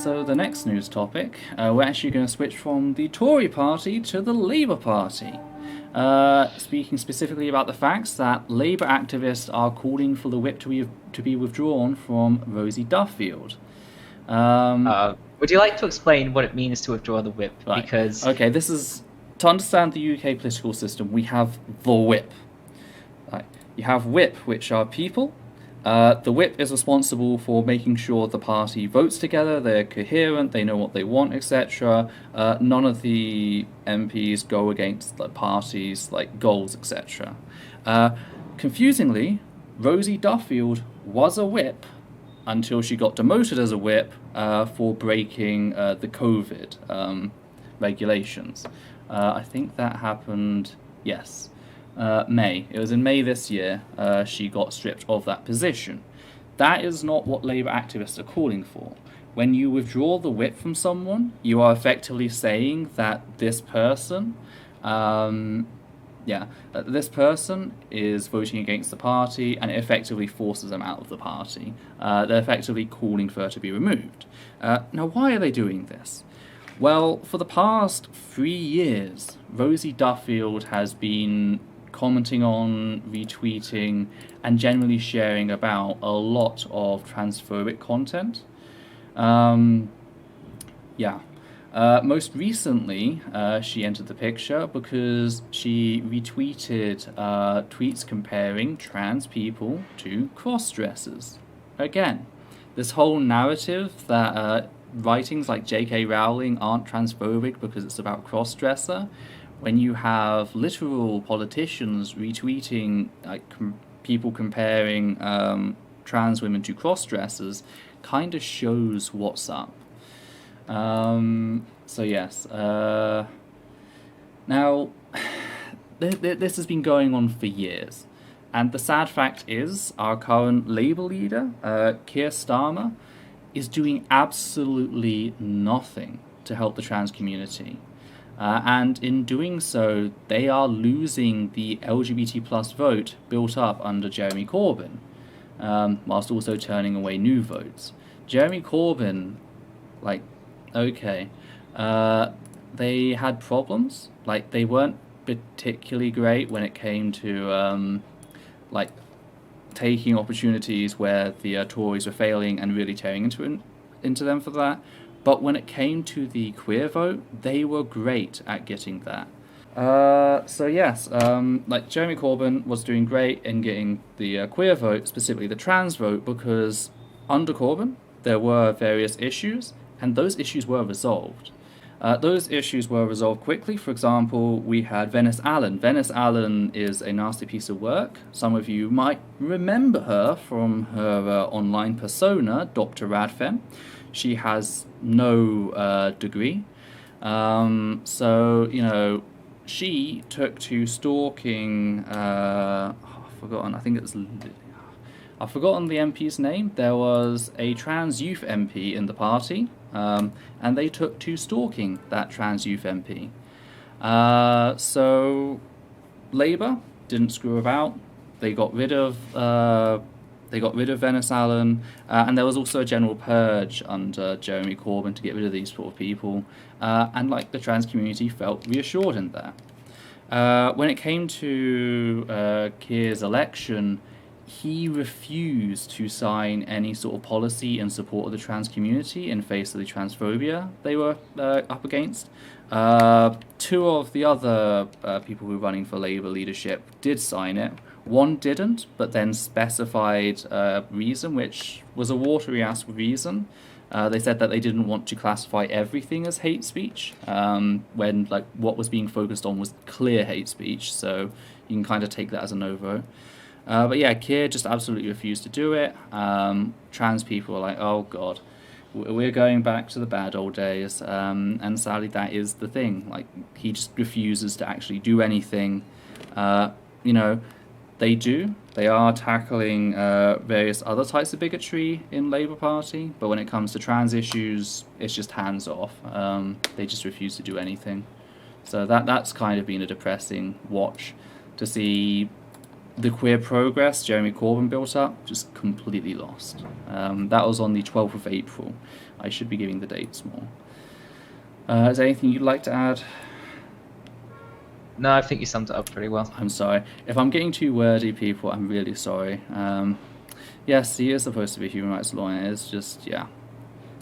So the next news topic, we're actually going to switch from the Tory party to the Labour Party. Speaking specifically about the facts that Labour activists are calling for the whip to be withdrawn from Rosie Duffield. Would you like to explain what it means to withdraw the whip? Right. Because Okay, this is to understand the UK political system. We have the whip. Right. You have whip, which are people. The whip is responsible for making sure the party votes together, they're coherent, they know what they want, etc. None of the MPs go against the party's goals, etc. Confusingly, Rosie Duffield was a whip until she got demoted as a whip for breaking the COVID regulations. I think that happened, yes, May. It was in May this year she got stripped of that position. That is not what Labour activists are calling for. When you withdraw the whip from someone, you are effectively saying that this person this person is voting against the party and it effectively forces them out of the party. They're effectively calling for her to be removed. Now, why are they doing this? Well, for the past 3 years, Rosie Duffield has been commenting on, retweeting, and generally sharing about a lot of transphobic content. Most recently, she entered the picture because she retweeted tweets comparing trans people to cross-dressers. Again, this whole narrative that writings like J.K. Rowling aren't transphobic because it's about cross-dresser, when you have literal politicians retweeting people comparing trans women to cross-dressers, kind of shows what's up. Now, this has been going on for years, and the sad fact is our current Labour leader, Keir Starmer, is doing absolutely nothing to help the trans community. And in doing so, they are losing the LGBT plus vote built up under Jeremy Corbyn, whilst also turning away new votes. Jeremy Corbyn, they had problems. They weren't particularly great when it came to taking opportunities where the Tories were failing and really tearing into them for that. But when it came to the queer vote, they were great at getting that. Jeremy Corbyn was doing great in getting the queer vote, specifically the trans vote, because under Corbyn there were various issues, and those issues were resolved. Those issues were resolved quickly. For example, we had Venice Allen. Venice Allen is a nasty piece of work. Some of you might remember her from her online persona, Dr. Radfen. She has no degree. She took to stalking... I've forgotten the MP's name. There was a trans youth MP in the party, and they took to stalking that trans youth MP. So Labour didn't screw about. They got rid of Venice Allen, and there was also a general purge under Jeremy Corbyn to get rid of these sort of people. And the trans community felt reassured in that. When it came to Keir's election, he refused to sign any sort of policy in support of the trans community in face of the transphobia they were up against. Two of the other people who were running for Labour leadership did sign it. One didn't, but then specified a reason, which was a watery-ass reason. They said that they didn't want to classify everything as hate speech, when what was being focused on was clear hate speech, so you can kind of take that as a no-vote. Keir just absolutely refused to do it. Trans people are like, oh god, we're going back to the bad old days, and sadly that is the thing. He just refuses to actually do anything. They are tackling various other types of bigotry in Labour Party, but when it comes to trans issues, it's just hands off. They just refuse to do anything. So that's kind of been a depressing watch to see the queer progress Jeremy Corbyn built up, just completely lost. That was on the 12th of April. I should be giving the dates more. Is there anything you'd like to add? No, I think you summed it up pretty well. I'm sorry. If I'm getting too wordy, people, I'm really sorry. Yes, he is supposed to be a human rights lawyer. It's just, yeah.